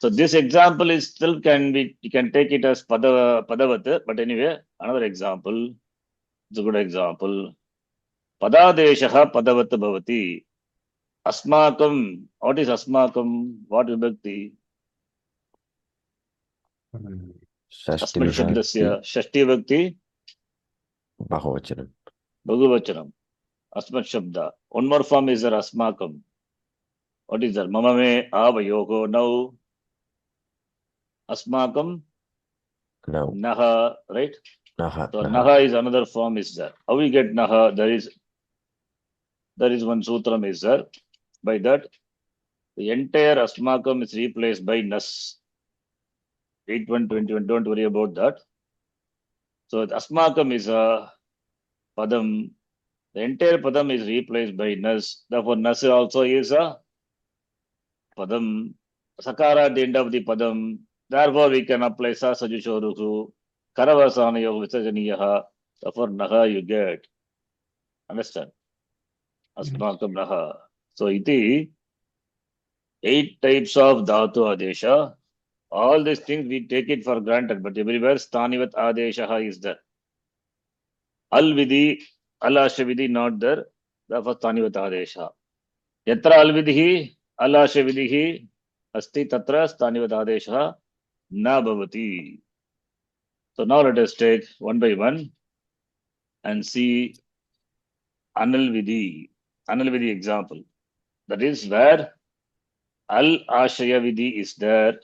So this example is still can be, you can take it as padavat, but anyway, another example, it's a good example. Padadeshaha padavat bhavati. Asmakam, what is asmakam? What vibhakti? Shashti Asmat vibhakti, shabdasya, shashti vibhakti, bahuvachanam. bhagavachanam. Asmat shabda. One more form is there asmakam. What is that? Mama me avayogo. Now, asmakam, Now, naha, right? naha, So naha. naha is another form is there. How we get naha? There is one sutram is there. By that, the entire asmakam is replaced by nas. 8121. Don't worry about that. So the asmakam is a padam. The entire padam is replaced by nas. Therefore, nas also is a padam. Sakara at the end of the padam. Therefore, we can apply sa sajushorusu. Karavasana yoga visajaniyaha. Therefore, naha you get. Understand? Asmakam naha. So, iti 8 types of dhatu adesha. All these things we take it for granted, but everywhere stanivat adesha is there. Al vidhi, al ashavidhi not there. Therefore stanivat adesha. Yatra al vidhi, al ashavidhi asti tatra stanivat adesha na bhavati. So now let us take one by one and see anal vidhi. Anal vidhi example. That is where al ashaya vidhi is there.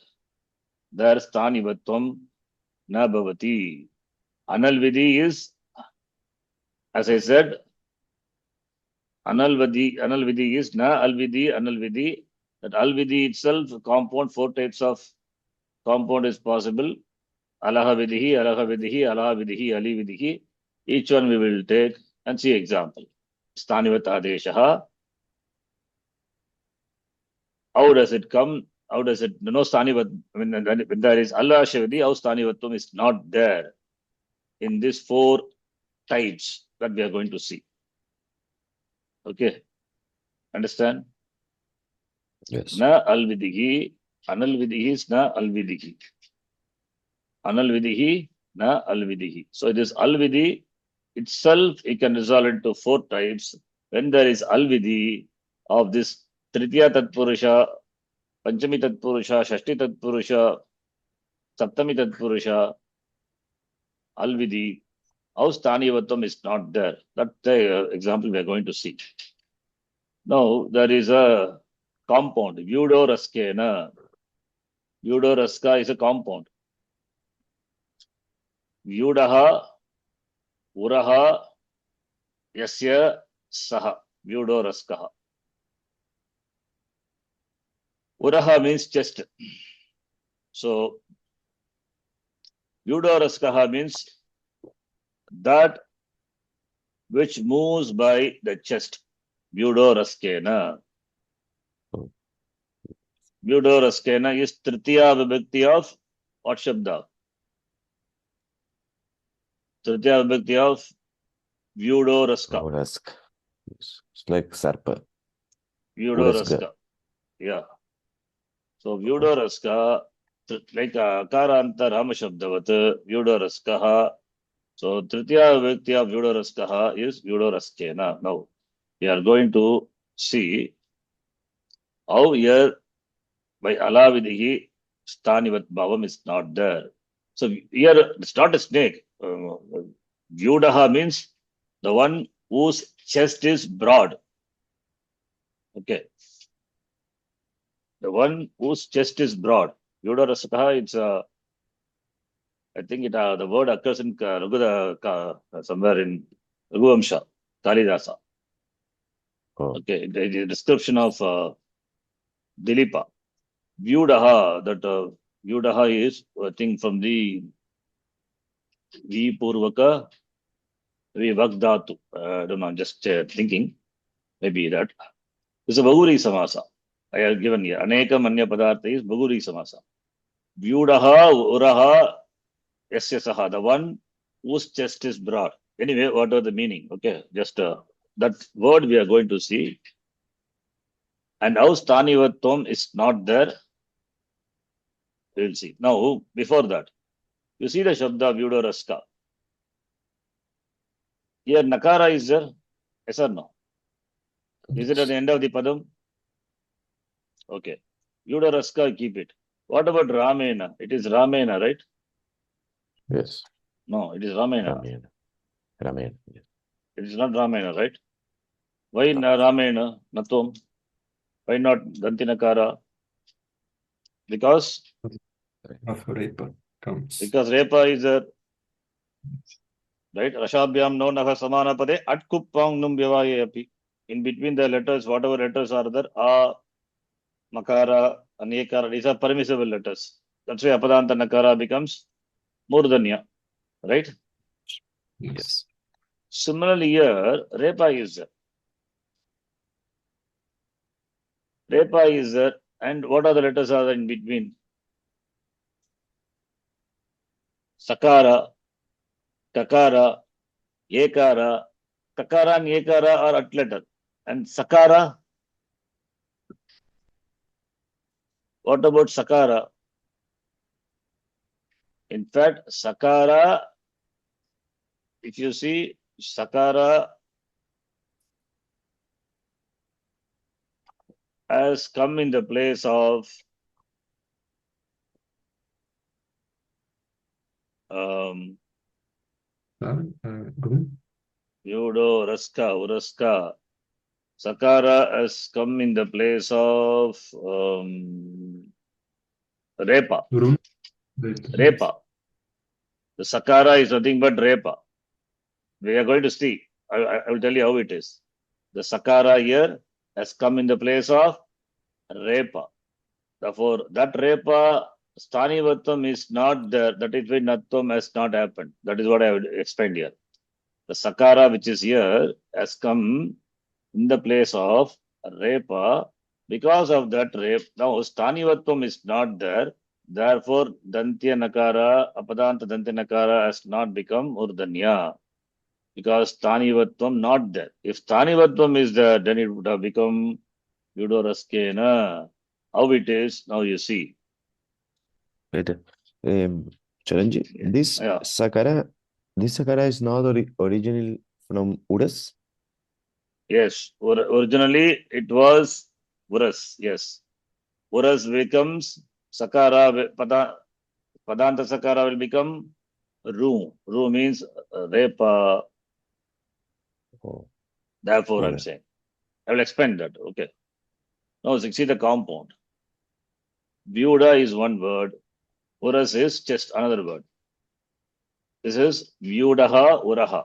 There stanivatvam na bhavati. Anal vidhi is, as I said, anal vidhi is na alvidhi, anal vidhi. That alvidhi itself, compound, 4 types of compound is possible. Alaha vidhi, alaha vidhi, alaha vidhi, ali vidhi. Each one we will take and see example. Stanivat adeshaha. How does it come? How does it, no stanivat, when there is Allah Shavidhi, how stanivatvam is not there in these 4 types that we are going to see. Okay. Understand? Yes. Na alvidhi, anal vidhi is na alvidhi. Anal vidhi, na alvidhi. So it is alvidhi itself, it can resolve into 4 types. When there is alvidhi of this Tritiya Tatpurusha, Panchami Tatpurusha, Shashti Tatpurusha, Saptami Tatpurusha, alvidhi, how Stanivatvam is not there. That's the example we are going to see. Now there is a compound, Vyudoraskena. Vyudoraska is a compound. Vyudaha, Uraha, Yasya, Saha. Vyudoraskaha. Uraha means chest. So, Vyudoraskaha means that which moves by the chest. Vyudoraskena. Vyudoraskena is Tritiya Vibhakti of what Shabda? Tritiya Vibhakti of Vyudoraska. Rask. Yes. It's like Sarpa. Vyudoraska. Yeah. So Vyudoraska, like Akaranta Rama Shabdavat, Vyudoraskaha. So Tritiya Vibhakti of Vyudoraskaha is Vyudoraskena. Now, we are going to see how here by Alavidihi Stanivat Bhavam is not there. So here it's not a snake. Vyudaha means the one whose chest is broad. Okay. The one whose chest is broad. Vyudarasaka, it's I think the word occurs in somewhere in Raghuamsha, Kalidasa. Oh, Okay, the description of Dilipa. Vyudaha, that Vyudaha is a thing from the Vipurvaka Vivagdhatu. I don't know, I'm just thinking. Maybe that. It's a Bahuri Samasa. I have given here. Anekam Anya Padartha is Bahuri Samasa. Vyudaha Uraha Yasya Saha. The one whose chest is broad. Anyway, what are the meaning? Okay, just that word we are going to see. And how Stanivatvam is not there, we will see. Now, before that, you see the Shabda Vyudoraska. Here Nakara is there? Yes or no? Is it at the end of the Padam? Okay. Vyudoraska, keep it. What about Ramena? It is Ramena, right? yes. No, it is Ramena. Ramena. Ramena. Yes. It is not Ramena, right? Why Ramena? Natom? Why not Dantinakara? Because Repa comes. Repa is there, right? Rashabhyam no naha samana pade at kuppang num vyavaye api. In between the letters, whatever letters are there, makara, anekara, these are permissible letters. That's why apadanta nakara becomes murdanya, right? Yes. Similarly here, repa is there. Repa is there. And what are the letters are there in between? Sakara, Takara, Ekara. Takara and Ekara are at letter. And Sakara, what about Sakara? In fact, Sakara, if you see, Sakara has come in the place of Yudo, Raska, Uraska. Sakara has come in the place of Repa. Repa. The Sakara is nothing but Repa. We are going to see. I will tell you how it is. The Sakara here has come in the place of Repa. Therefore, that Repa, Stanivattam is not there. That is why Nattam has not happened. That is what I would explain here. The Sakara which is here has come in the place of Repa. Because of that Rep, now Stanivattam is not there. Therefore, Dantya Nakara, Apadanta Dantya Nakara has not become Urdanya. Because Stanivatvam not there. If Stanivatvam is there, then it would have become Yudoraskena. How it is, now you see. Wait. Charanji, this Yeah. Sakara is not original from Uras? Yes, originally it was Uras, yes. Uras becomes Sakara, Padanta Sakara will become Ru. Ru means Repa. Oh, Therefore, I'm okay. saying. I will explain that. Okay. Now, see the compound. Vyuda is one word. Uras is just another word. This is Vyudaha Uraha.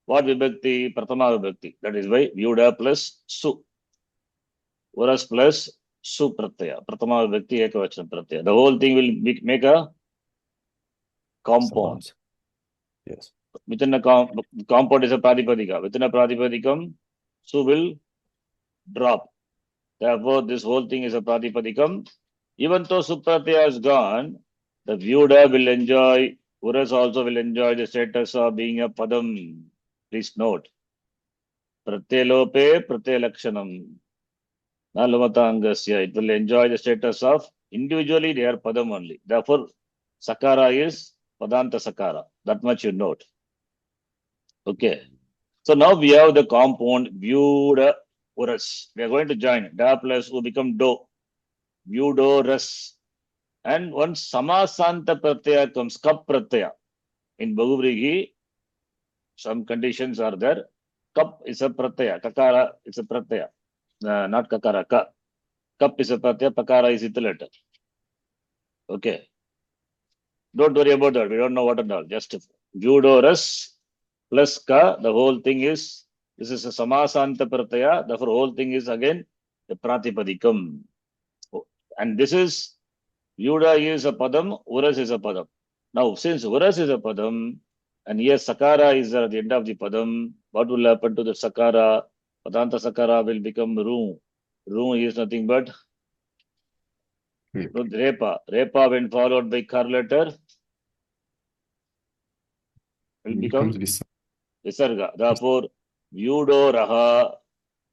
What vibhakti? Pratama vibhakti. That is why Vyuda plus Su. Uras plus Su pratyaya. Pratama vibhakti ekavachana pratyaya. The whole thing will make a compound. Samasa. Yes. Within a compound is a pradipadika. Within a pradipadikam, Su will drop. Therefore, this whole thing is a pradipadikam. Even though Supratyaya is gone, the Vyuda will enjoy, Uras also will enjoy the status of being a Padam. Please note. Pratyelope Pratyalakshanam. Nalamatangasya. It will enjoy the status of individually they are Padam only. Therefore, Sakara is Padanta Sakara. That much you note. Okay. So now we have the compound Vyuda Uras. We are going to join Da plus U become Do. Vyudoras. And once Samasanta Pratyaya comes, Kap Pratyaya. In Bahuvrigi, some conditions are there. Kap is a pratyaya. Kakara is a pratyaya. Not kakara. Kap is a pratyaya. Pakara is the letter. Okay. Don't worry about that. We don't know what and all. Just Judoras plus ka. The whole thing is, this is a samasanta pratyaya. The whole thing is again the pratipadikam. And this is, Yuda is a padam, Uras is a padam. Now, since Uras is a padam, and here Sakara is at the end of the padam, what will happen to the Sakara? Padanta Sakara will become Ru. Ru is nothing but Repa. Repa, when followed by Kar letter, will become becomes Visarga. Therefore, Yudo Raha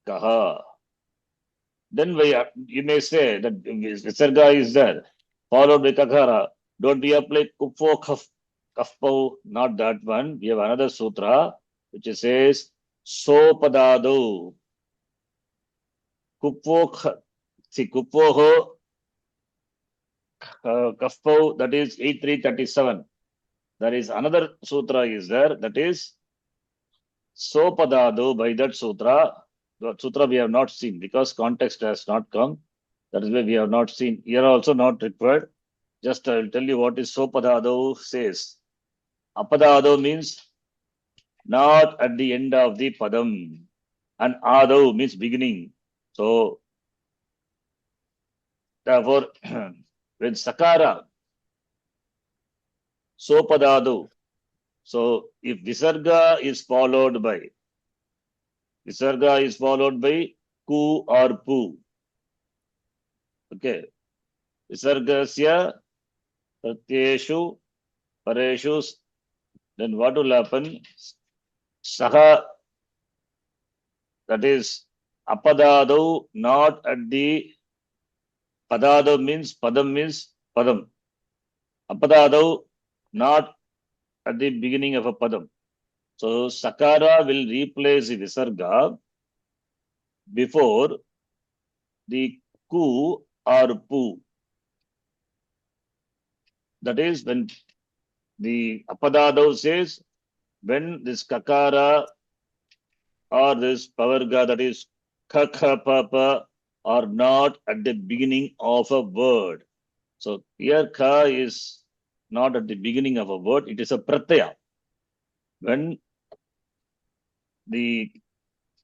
Kaha. Then you may say that Visarga is there, followed by Kakara. Don't we apply Kupfo Kafpau? Not that one. We have another sutra which says Sopadado. Kupfo, see Kupfo ho Kafpau, that is 8337. There is another sutra is there, that is Sopadado. By that sutra, the sutra we have not seen because context has not come. That is why we have not seen. Here also not required. Just I will tell you what is Sopadado says. Apadado means not at the end of the padam. And Ado means beginning. So, therefore, when Sakara, Sopadado. So, if Visarga is followed by Ku or Pu. Okay. Visargasya Pratyeshu Pareshu. Then what will happen? Saha, that is Apadado, not at the Padado means Padam. Apadado, not at the beginning of a Padam. So Sakara will replace the Visarga before the Ku or Pu. That is when the Apadado says, when this Kakara or this Pavarga, that is Kakha Papa, are not at the beginning of a word. So here Ka is not at the beginning of a word, it is a pratyaya. When the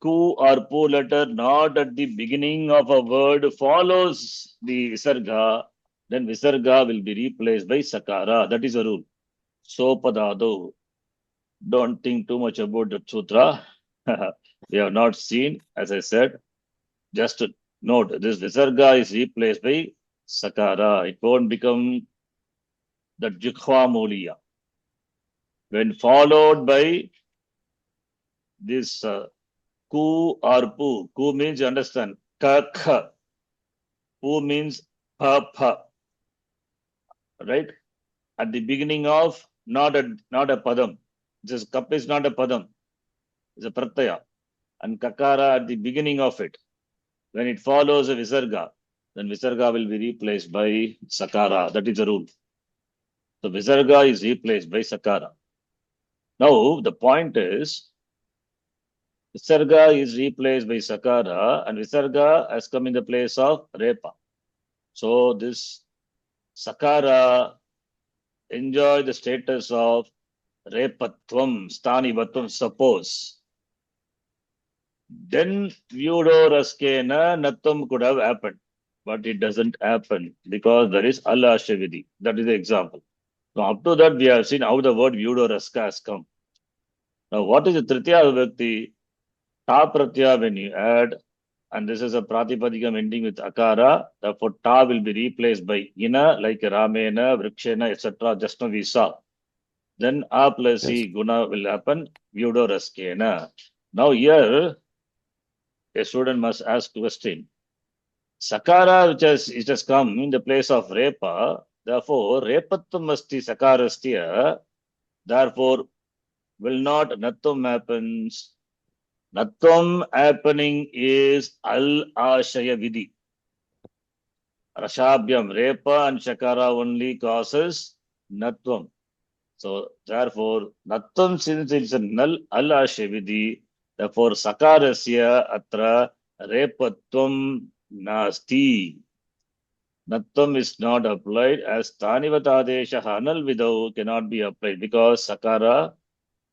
Ku or Pu letter not at the beginning of a word follows the Visarga, then Visarga will be replaced by Sakara. That is a rule. So Padado. Don't think too much about the sutra. We have not seen, as I said. Just to note, this Visarga is replaced by Sakara. It won't become the Jikhva Muliya. When followed by this Ku or Pu. Ku means, you understand, Ka, Kha. Pu means Pa, Pa. Right? At the beginning of, not a Padam. This Kap is not a Padam. It's a Pratyaya. And Kakara at the beginning of it. When it follows a Visarga, then Visarga will be replaced by Sakara. That is the rule. So Visarga is replaced by Sakara. Now, the point is, Visarga is replaced by Sakara and Visarga has come in the place of Repa. So this Sakara enjoy the status of Repatvam, Stanivatvam, suppose. Then Vyudo Raskena Nattam could have happened. But it doesn't happen because there is Al Ashavidi. That is the example. Now, up to that, we have seen how the word Vyudo Raska has come. Now, what is the Tritiya Vibhakti? Ta Pratyaya when you add, and this is a Pratipadikam ending with Akara, therefore Ta will be replaced by Ina, like Ramena, Vrikshena, etc. Just now we saw. Then A plus E Guna will happen, Vyudo Raskena. Now, here, a student must ask question. Sakara, it has come in the place of Repa, therefore, Repattam asti Sakarastya, therefore, will not Nattam happens. Nattam happening is Al Ashaya Vidhi. Rashabhyam, Repa and Shakara only causes Nattam. So, therefore, Nattam, since it's a null Al Ashaya Vidhi, Therefore, sakarasya atra repatvam nasti. Nattam is not applied as stanivatadesha anal vidau cannot be applied because sakara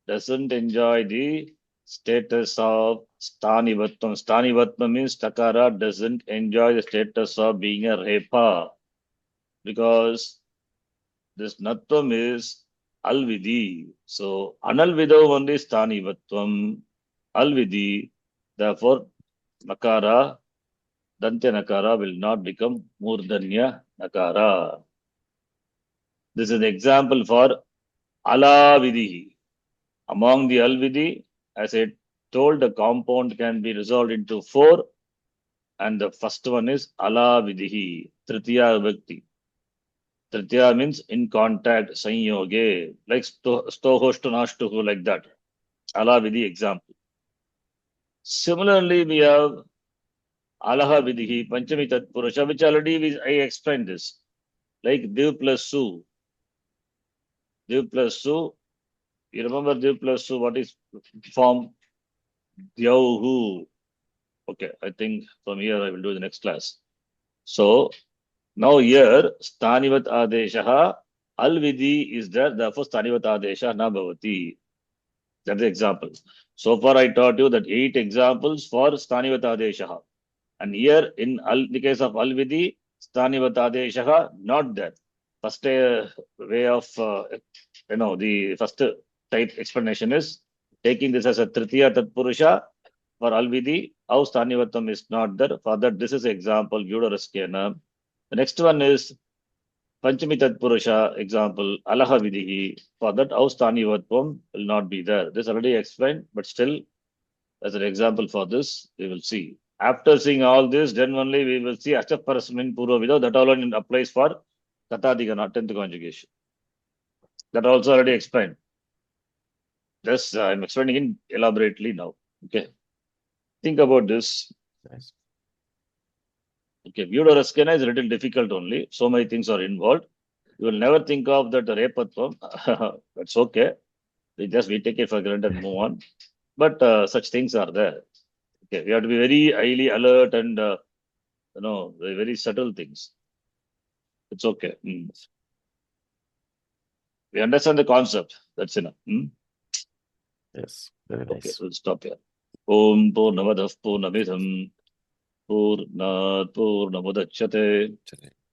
doesn't enjoy the status of stanivatvam. Stanivatvam means sakara doesn't enjoy the status of being a repa because this natvam is alvidi. So analvidau only stanivatvam, alvidi. Therefore, nakara, dantya nakara will not become murdanya nakara. This is an example for alavidi. Among the alvidi, as I told, the compound can be resolved into 4, and the first one is alavidihi, tritiya vibhakti. Tritiya means in contact, sanyoge, like stohoshtunashtuhu, like that. Alavidi example. Similarly, we have alaha vidihi, panchami tatpurusha, which already I explained this. Like div plus su. Div plus su. You remember div plus su, what is form? Dyauhu. Okay, I think from here I will do the next class. So now here stanivat adeshaha alvidi is there, therefore stanivat adesha na bhavati. That's the example. So far I taught you that 8 examples for stanivat adeshaha. And here in the case of alvidi, stanivat adeshaha not there. First way of the first type explanation is taking this as a tritiya tatpurusha. For alvidi, how stanivatvam is not there. For that, this is example, Vyudaraskyana. The next one is Panchami Tatpurusha, example, Alaha Vidihi. For that, how stanivatvam will not be there. This already explained, but still, as an example for this, we will see. After seeing all this, then only we will see Achaparasmin Purva Vida. That alone applies for Katadigana, 10th conjugation. That also already explained. Just I'm explaining it elaborately now. Okay. Think about this. Nice. Okay, Vyudaraskyana is a little difficult only. So many things are involved. You will never think of that repatvam. That's okay. We take it for granted and move on. But such things are there. Okay, we have to be very highly alert and very, very subtle things. It's okay. We understand the concept. That's enough. Yes, very Okay, nice. we'll stop here. Om Purnamadav Purnamidham Purnat Purnamudachyate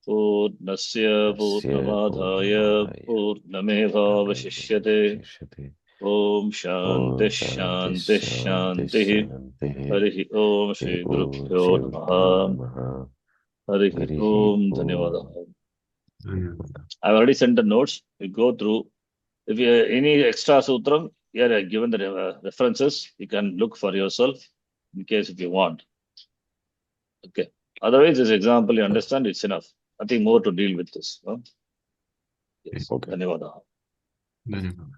Purnasya Purnamadhaya Purnamevavashishyate Om Shanti Shanti Shanti Harihi Om Shri Gurubhyo Namaha Harihi Om Dhanyavadaha. I've already sent the notes. We go through. If you have any extra sutram, here I given the references. You can look for yourself in case if you want. Okay. Otherwise, this example you understand, it's enough. Nothing more to deal with this. Yes. Okay. Dhanyavadaha. Dhanyavadaha.